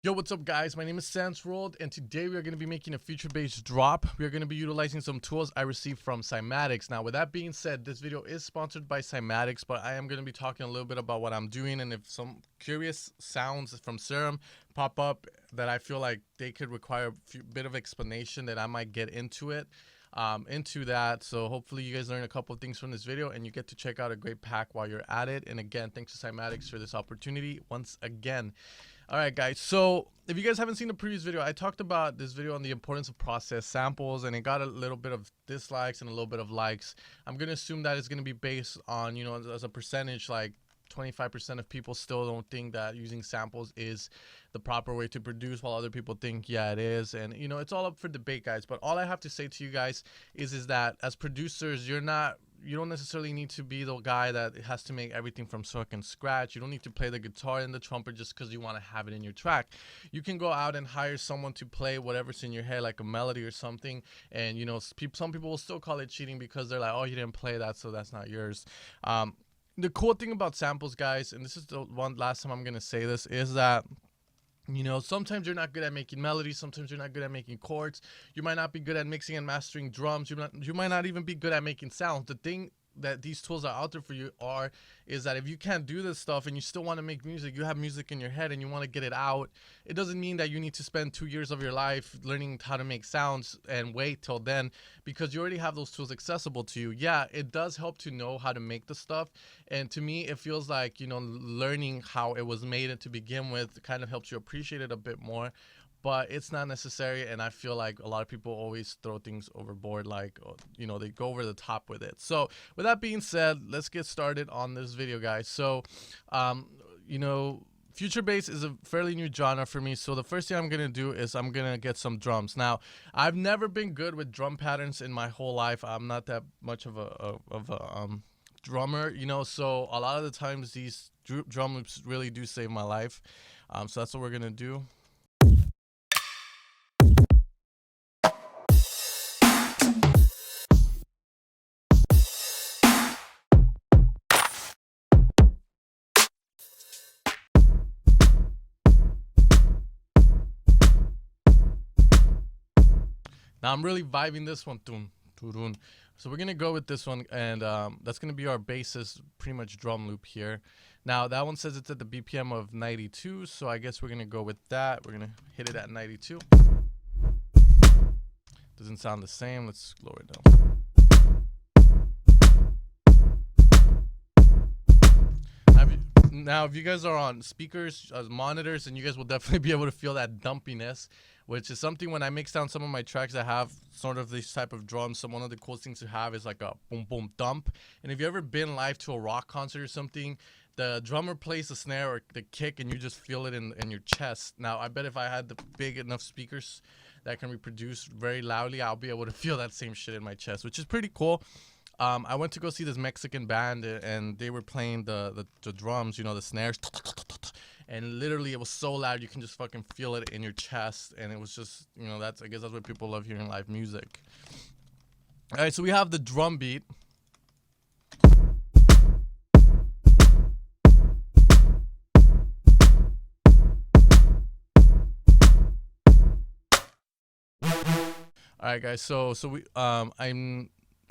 Yo, what's up guys? My name is Sansrold and today we are going to be making a feature-based drop. We are going to be utilizing some tools I received from CYMATICS. Now with that being said, this video is sponsored by CYMATICS, but I am going to be talking a little bit about what I'm doing, and if some curious sounds from Serum pop up that I feel like they could require a bit of explanation, that I might get into that. So hopefully you guys learn a couple of things from this video and you get to check out a great pack while you're at it. And again, thanks to CYMATICS for this opportunity once again. Alright guys, so if you guys haven't seen the previous video, I talked about this video on the importance of processed samples, and it got a little bit of dislikes and a little bit of likes. I'm going to assume that it's going to be based on, you know, as a percentage, like 25% of people still don't think that using samples is the proper way to produce, while other people think, yeah, it is. And, you know, it's all up for debate, guys. But all I have to say to you guys is that as producers, you don't necessarily need to be the guy that has to make everything from fucking scratch. You don't need to play the guitar and the trumpet just because you want to have it in your track. You can go out and hire someone to play whatever's in your head, like a melody or something. And, you know, some people will still call it cheating because they're like, oh, you didn't play that, so that's not yours. The cool thing about samples, guys, and this is the one last time I'm going to say this, is that, you know, sometimes you're not good at making melodies. Sometimes you're not good at making chords. You might not be good at mixing and mastering drums. You might not even be good at making sounds. The thing that these tools are out there for you is that if you can't do this stuff and you still want to make music, you have music in your head and you want to get it out, it doesn't mean that you need to spend 2 years of your life learning how to make sounds and wait till then, because you already have those tools accessible to you. Yeah, it does help to know how to make the stuff, and to me it feels like, you know, learning how it was made to begin with kind of helps you appreciate it a bit more. But it's not necessary, and I feel like a lot of people always throw things overboard, like, you know, they go over the top with it. So with that being said, let's get started on this video, guys. So you know, future bass is a fairly new genre for me, so the first thing I'm gonna do is I'm gonna get some drums. Now, I've never been good with drum patterns in my whole life. I'm not that much of a drummer, you know, so a lot of the times these drum loops really do save my life. So that's what we're gonna do. Now I'm really vibing this one. So we're going to go with this one, and that's going to be our bassist pretty much drum loop here. Now that one says it's at the BPM of 92, so I guess we're going to go with that. We're going to hit it at 92. Doesn't sound the same. Let's lower it down. Now, if you guys are on speakers, monitors, and you guys will definitely be able to feel that dumpiness, which is something when I mix down some of my tracks that have sort of this type of drums. So one of the coolest things to have is like a boom, boom, dump. And if you've ever been live to a rock concert or something, the drummer plays the snare or the kick, and you just feel it in your chest. Now, I bet if I had the big enough speakers that can reproduce very loudly, I'll be able to feel that same shit in my chest, which is pretty cool. I went to go see this Mexican band, and they were playing the drums, you know, the snares, and literally it was so loud you can just fucking feel it in your chest, and it was just, you know, I guess that's what people love hearing live music. All right, so we have the drum beat. All right, guys, so we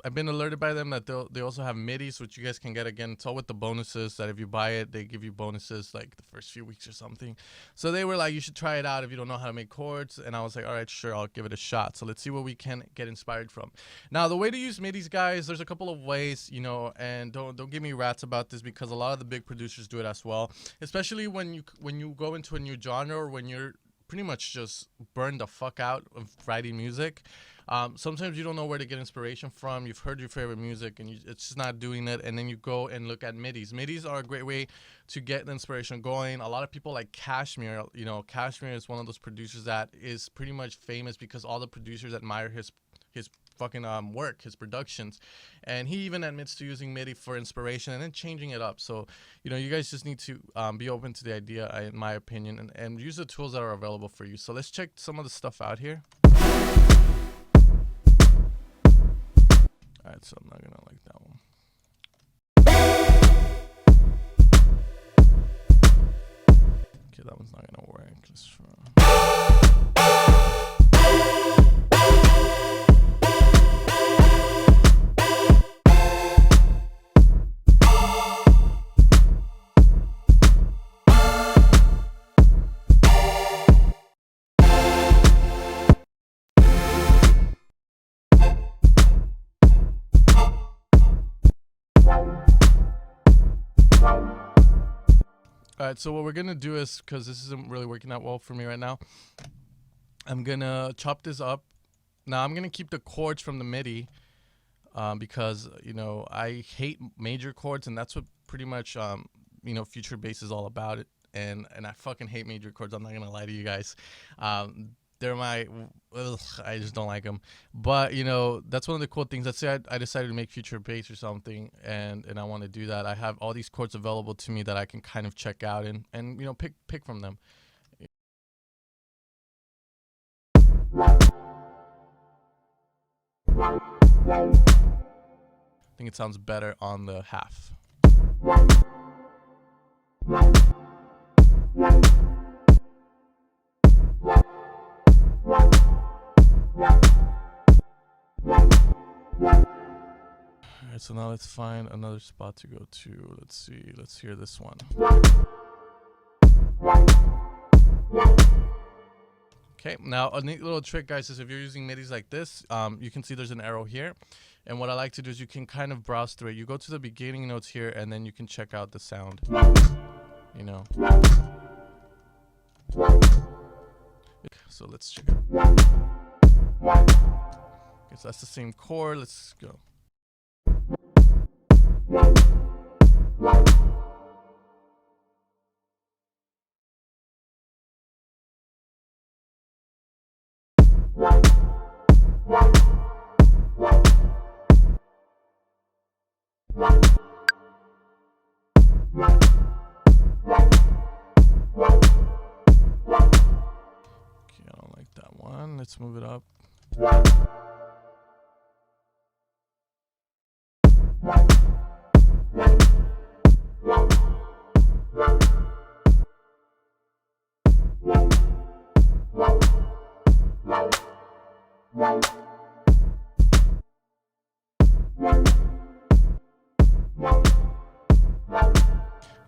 I've been alerted by them that they also have MIDIs, which you guys can get. Again, it's all with the bonuses, that if you buy it, they give you bonuses like the first few weeks or something. So they were like, you should try it out if you don't know how to make chords. And I was like, all right, sure, I'll give it a shot. So let's see what we can get inspired from. Now, the way to use MIDIs, guys, there's a couple of ways, you know, and don't give me rats about this, because a lot of the big producers do it as well, especially when you go into a new genre, or when you're pretty much just burned the fuck out of writing music. Sometimes you don't know where to get inspiration from. You've heard your favorite music and it's just not doing it, and then you go and look at MIDIs. MIDIs are a great way to get the inspiration going. A lot of people like Kashmir. You know, Kashmir is one of those producers that is pretty much famous because all the producers admire his fucking work, his productions, and he even admits to using MIDI for inspiration and then changing it up. So, you know, you guys just need to be open to the idea, in my opinion, and use the tools that are available for you. So let's check some of the stuff out here. Alright, so I'm not gonna like that one. Okay, that one's not gonna work. Let's try. Alright, so what we're gonna do is, because this isn't really working out well for me right now, I'm gonna chop this up. Now I'm gonna keep the chords from the MIDI, because you know I hate major chords, and that's what pretty much you know future bass is all about. It and I fucking hate major chords. I'm not gonna lie to you guys. They're my I just don't like them. But you know that's one of the cool things. Let's say I decided to make future bass or something, and I want to do that. I have all these chords available to me that I can kind of check out and you know pick from them. I think it sounds better on the half. Alright, so now let's find another spot to go to. Let's see, let's hear this one. Okay, now a neat little trick, guys, is if you're using MIDIs like this, you can see there's an arrow here. And what I like to do is you can kind of browse through it. You go to the beginning notes here, and then you can check out the sound. You know. So let's check it out. Okay, so that's the same chord. Let's go. Let's move it up.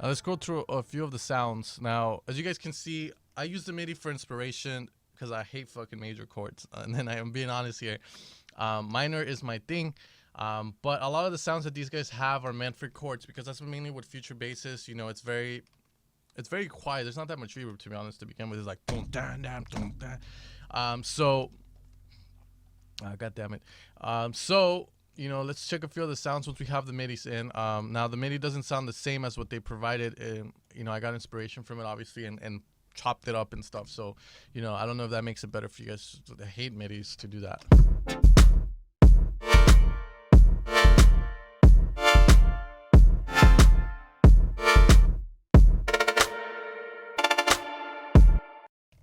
Let's go through a few of the sounds. Now, as you guys can see, I use the MIDI for inspiration because I hate fucking major chords. And then I am being honest here. Minor is my thing. But a lot of the sounds that these guys have are meant for chords because that's mainly what future bass is. You know, it's very quiet. There's not that much reverb, to be honest, to begin with. It's like boom, dan, dan, boom, dan. God damn it. So, you know, let's check a few of the sounds once we have the MIDIs in. Now, the MIDI doesn't sound the same as what they provided. You know, I got inspiration from it, obviously, and chopped it up and stuff. So, you know, I don't know if that makes it better for you guys that hate MIDIs to do that.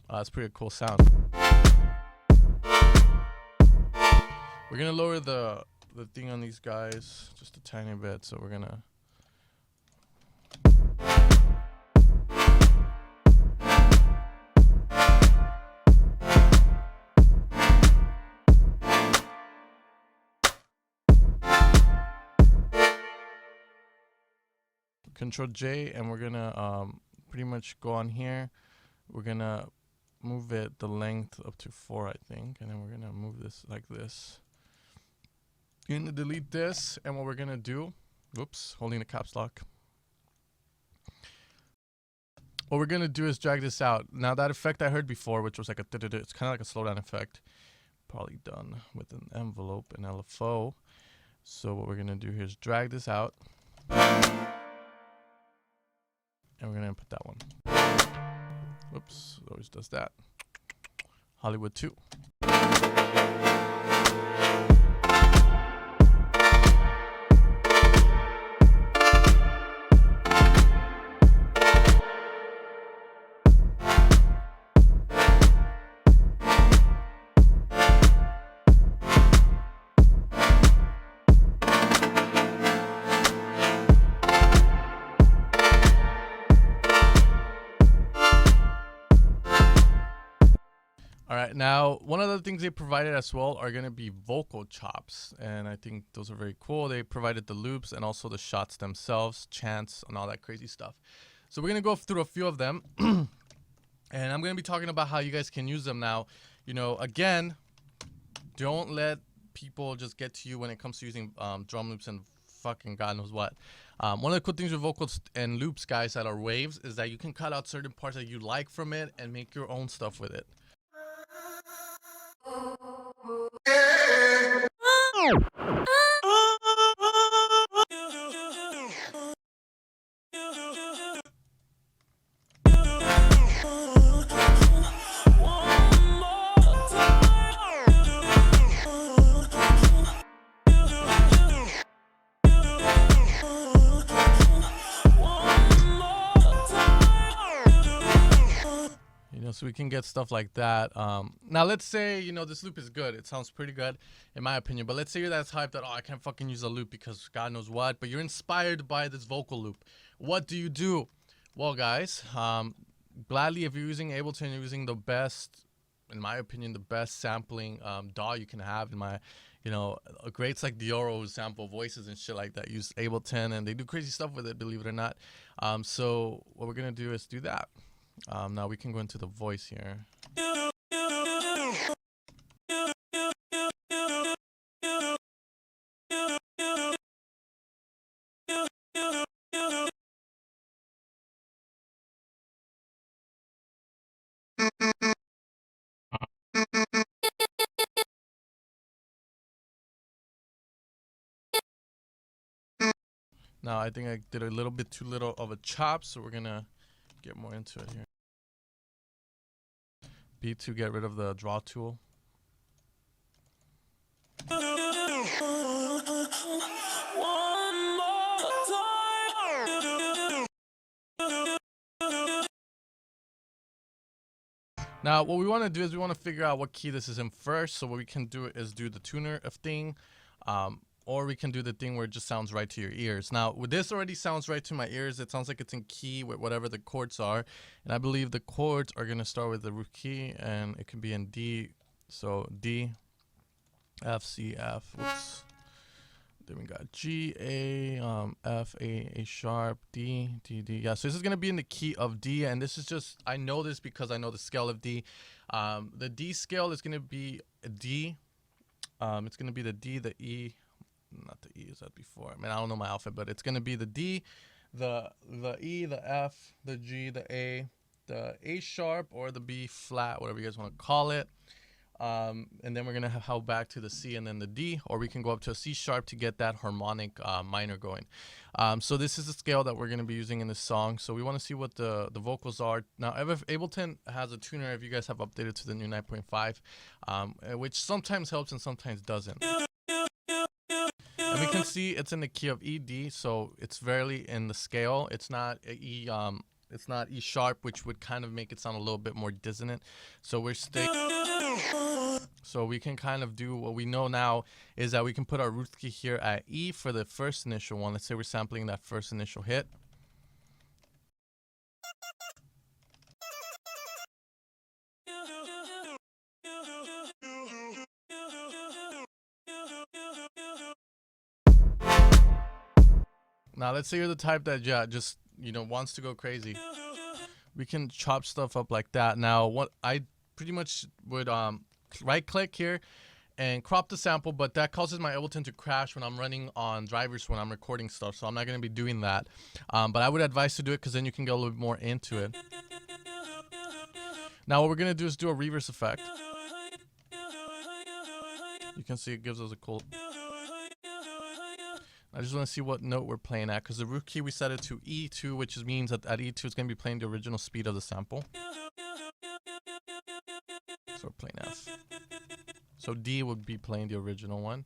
That's pretty cool sound. We're gonna lower the thing on these guys just a tiny bit, so we're gonna Control J, and we're gonna pretty much go on here. We're gonna move it the length up to 4, I think, and then we're gonna move this like this. You're gonna delete this, and what we're gonna do, whoops, holding the caps lock. What we're gonna do is drag this out. Now that effect I heard before, which was like a it's kind of like a slowdown effect, probably done with an envelope and LFO. So what we're gonna do here is drag this out, and we're gonna input that one. Whoops, it always does that. Hollywood 2. All right, now one of the things they provided as well are going to be vocal chops, and I think those are very cool. They provided the loops and also the shots themselves, chants, and all that crazy stuff. So we're going to go through a few of them, and I'm going to be talking about how you guys can use them now. You know, again, don't let people just get to you when it comes to using drum loops and fucking God knows what. One of the cool things with vocals and loops, guys, that are waves is that you can cut out certain parts that you like from it and make your own stuff with it. So we can get stuff like that. Now let's say, you know, this loop is good. It sounds pretty good in my opinion, but let's say you're that type that, oh, I can't fucking use a loop because God knows what, but you're inspired by this vocal loop. What do you do? Well, guys, gladly, if you're using Ableton, you're using the best, in my opinion, the best sampling DAW you can have. In my, you know, greats like Dioro sample voices and shit like that use Ableton, and they do crazy stuff with it, believe it or not. So what we're gonna do is do that. Now we can go into the voice here. Now I think I did a little bit too little of a chop, so we're gonna get more into it here. B to get rid of the draw tool. Now what we want to do is we want to figure out what key this is in first. So what we can do is do the tuner of thing, or we can do the thing where it just sounds right to your ears. Now with this already sounds right to my ears. It sounds like it's in key with whatever the chords are, and I believe the chords are gonna start with the root key, and it can be in D. So D, F, C, F. Whoops. Then we got G, A, F, A sharp, D, D, D. Yeah, so this is going to be in the key of D, and this is just, I know this because I know the scale of D. The D scale is going to be a D. It's going to be the D, the E, not the E, is that before? I mean, I don't know my alphabet, but it's going to be the D, the E, the F, the G, the A sharp, or the B flat, whatever you guys want to call it. And then we're gonna how back to the C and then the D, or we can go up to a C sharp to get that harmonic minor going. So this is the scale that we're gonna be using in this song. So we want to see what the vocals are. Now Ableton has a tuner if you guys have updated to the new 9.5, which sometimes helps and sometimes doesn't. And we can see it's in the key of E, D, so it's rarely in the scale. It's not E. It's not E sharp, which would kind of make it sound a little bit more dissonant. So we're So we can kind of do what we know now is that we can put our root key here at E for the first initial one. Let's say we're sampling that first initial hit. Now let's say you're the type that just, you know, wants to go crazy. We can chop stuff up like that. Now what I pretty much would right click here and crop the sample, but that causes my Ableton to crash when I'm running on drivers when I'm recording stuff, so I'm not going to be doing that. But I would advise to do it because then you can get a little bit more into it. Now what we're going to do is do a reverse effect. You can see it gives us a cool... I just want to see what note we're playing at, because the root key we set it to E2, which means that at E2 it's going to be playing the original speed of the sample. So we're playing F. So D would be playing the original one.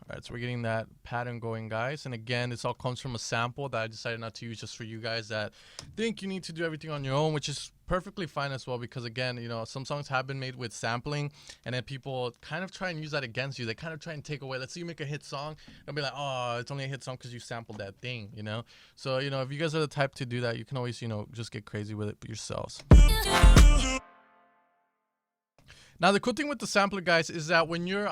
All right, so we're getting that pattern going, guys. And again, this all comes from a sample that I decided not to use, just for you guys that think you need to do everything on your own, which is perfectly fine as well, because again, you know, some songs have been made with sampling, and then people kind of try and use that against you. They kind of try and take away, let's say you make a hit song, they'll be like, oh, it's only a hit song because you sampled that thing, you know? So, you know, if you guys are the type to do that, you can always, you know, just get crazy with it yourselves. Now, the cool thing with the sampler, guys, is that when you're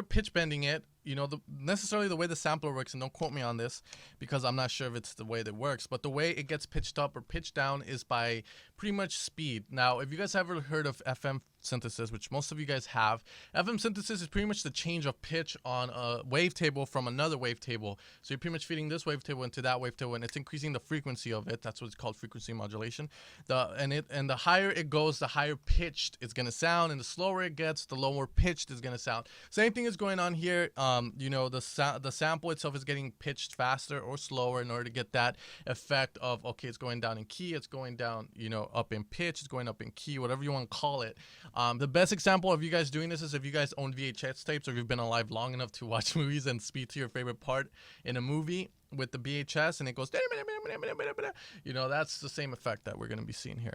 pitch bending it, you know, necessarily the way the sampler works, and don't quote me on this because I'm not sure if it's the way that works, but the way it gets pitched up or pitched down is by pretty much speed. Now, if you guys ever heard of FM synthesis, which most of you guys have, FM synthesis is pretty much the change of pitch on a wavetable from another wavetable. So you're pretty much feeding this wavetable into that wavetable, and it's increasing the frequency of it. That's what it's called, frequency modulation. The higher it goes, the higher pitched it's gonna sound, and the slower it gets, the lower pitched it's gonna sound. Same thing is going on here. You know, the sample itself is getting pitched faster or slower in order to get that effect of, okay, it's going down in key, it's going down, you know, up in pitch, it's going up in key, whatever you want to call it. The best example of you guys doing this is if you guys own VHS tapes, or if you've been alive long enough to watch movies and speed to your favorite part in a movie with the VHS, and it goes, you know, that's the same effect that we're going to be seeing here.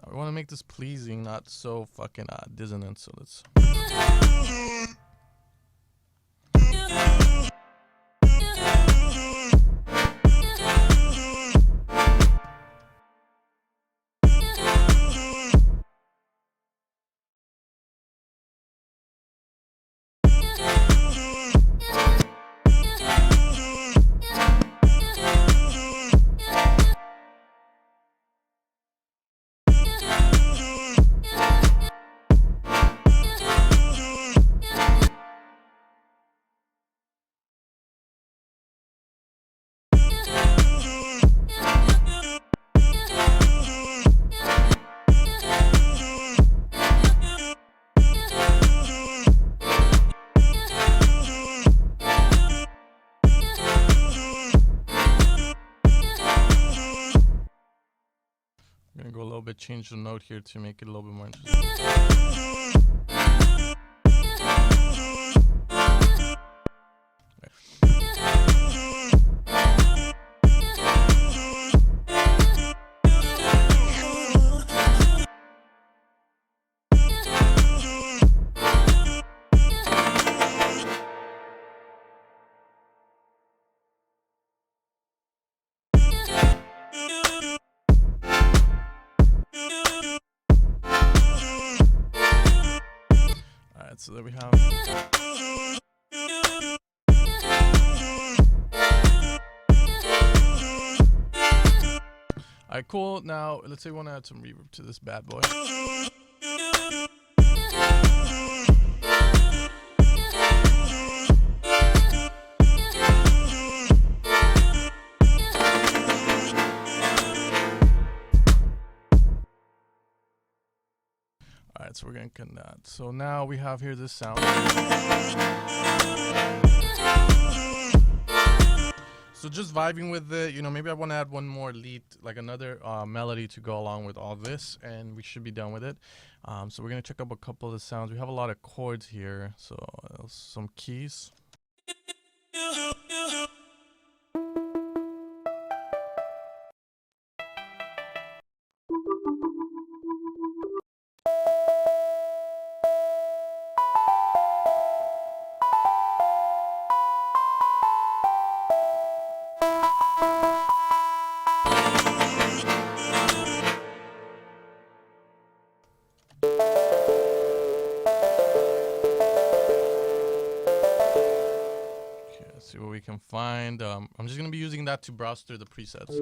Now, we want to make this pleasing, not so fucking dissonant, so let's... I'm gonna go a little bit, change the note here to make it a little bit more interesting. So there we have. Alright, cool. Now let's say we want to add some reverb to this bad boy. Alright, so we're gonna cut that. So now we have here this sound. So just vibing with it, you know, maybe I want to add one more lead, like another melody to go along with all this, and we should be done with it. So we're gonna check out a couple of the sounds. We have a lot of chords here, so some keys. See what we can find. I'm just gonna be using that to browse through the presets.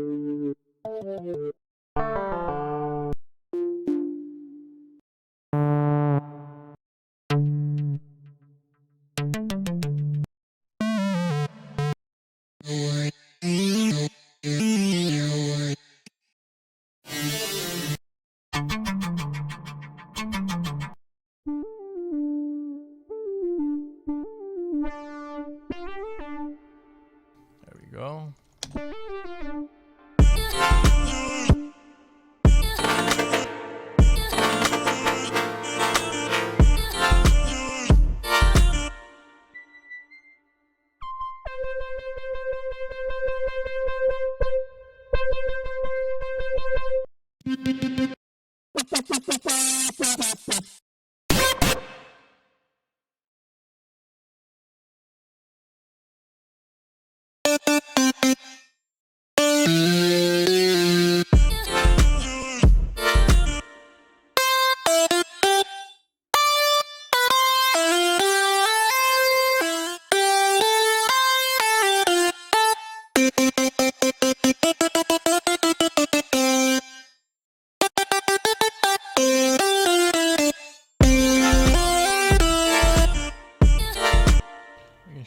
Go.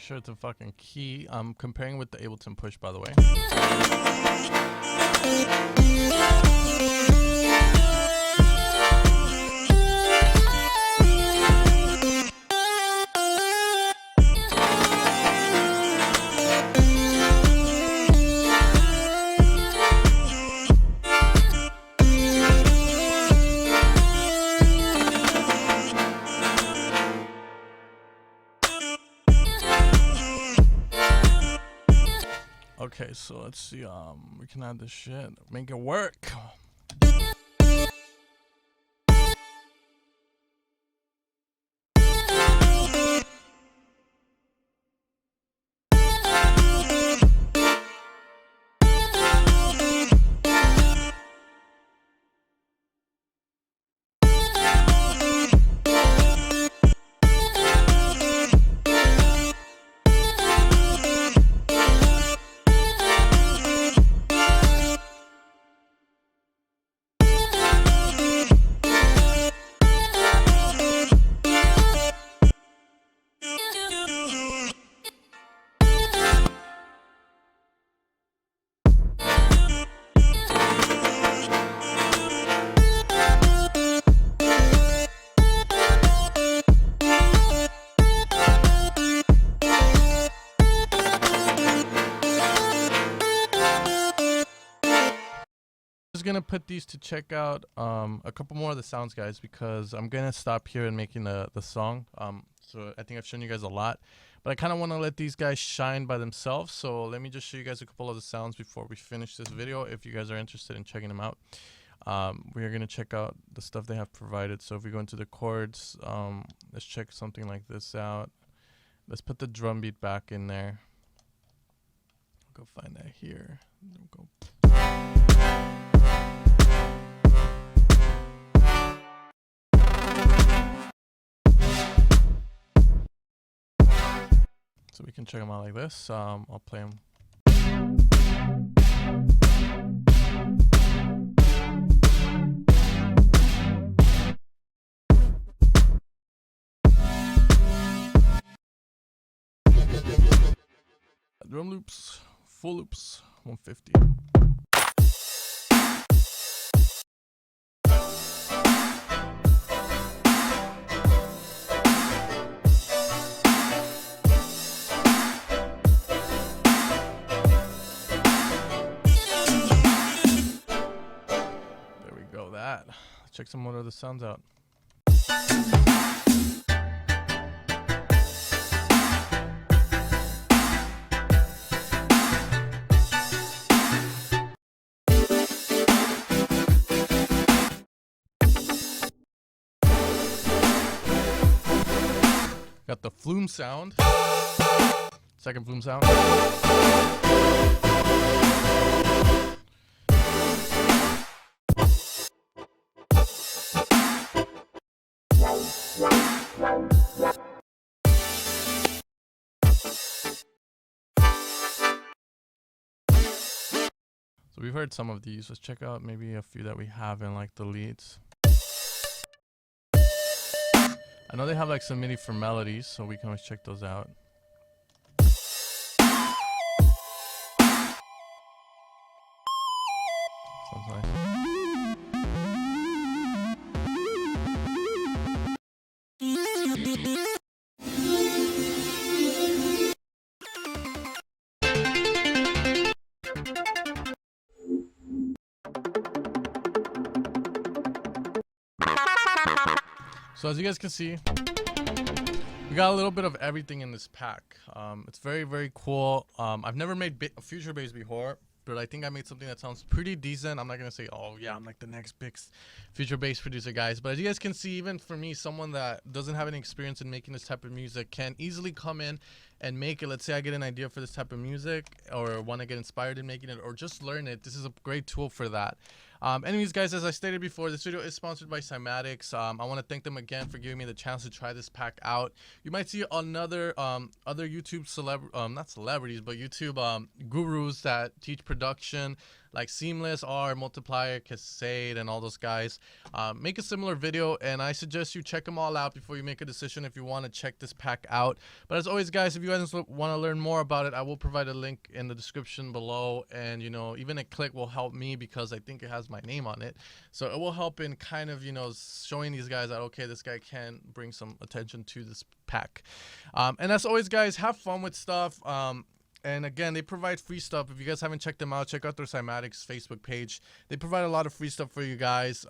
sure it's a fucking key. I'm comparing with the Ableton Push, by the way. Okay, so let's see. We can add this shit, make it work. Gonna put these to check out a couple more of the sounds, guys, because I'm gonna stop here and making the song. So I think I've shown you guys a lot, but I kind of want to let these guys shine by themselves. So let me just show you guys a couple of the sounds before we finish this video, if you guys are interested in checking them out. We are gonna check out the stuff they have provided. So if we go into the chords, let's check something like this out. Let's put the drum beat back in there. Go find that here. Go. So we can check them out like this. I'll play them. Drum loops, full loops, 150. Let's check some more of the sounds out. Got the flume sound. Second flume sound. So we've heard some of these. Let's check out maybe a few that we haven't, like the leads. I know they have like some MIDI for melodies, so we can always check those out. Sounds nice. So as you guys can see, we got a little bit of everything in this pack. It's very, very cool. I've never made future bass before, but I think I made something that sounds pretty decent. I'm not gonna say, oh yeah, I'm like the next big future bass producer, guys. But as you guys can see, even for me, someone that doesn't have any experience in making this type of music can easily come in and make it. Let's say I get an idea for this type of music, or want to get inspired in making it, or just learn it. This is a great tool for that. Anyways, guys, as I stated before, this video is sponsored by CYMATICS. I want to thank them again for giving me the chance to try this pack out. You might see another other YouTube not celebrities, but YouTube gurus that teach production, like Seamless, R, Multiplier, Cascade, and all those guys. Make a similar video, and I suggest you check them all out before you make a decision if you want to check this pack out. But as always, guys, if you guys want to learn more about it, I will provide a link in the description below, and even a click will help me because I think it has my name on it, so it will help in kind of showing these guys that okay, this guy can bring some attention to this pack. And as always, guys, have fun with stuff. And again, they provide free stuff. If you guys haven't checked them out, check out their CYMATICS Facebook page. They provide a lot of free stuff for you guys.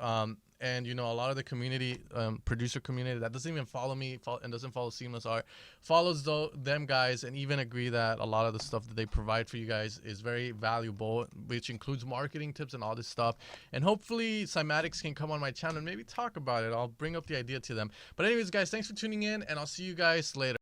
And a lot of the community, producer community that doesn't even follow me and doesn't follow Seamless Art, follows them guys, and even agree that a lot of the stuff that they provide for you guys is very valuable, which includes marketing tips and all this stuff. And hopefully CYMATICS can come on my channel and maybe talk about it. I'll bring up the idea to them. But anyways, guys, thanks for tuning in, and I'll see you guys later.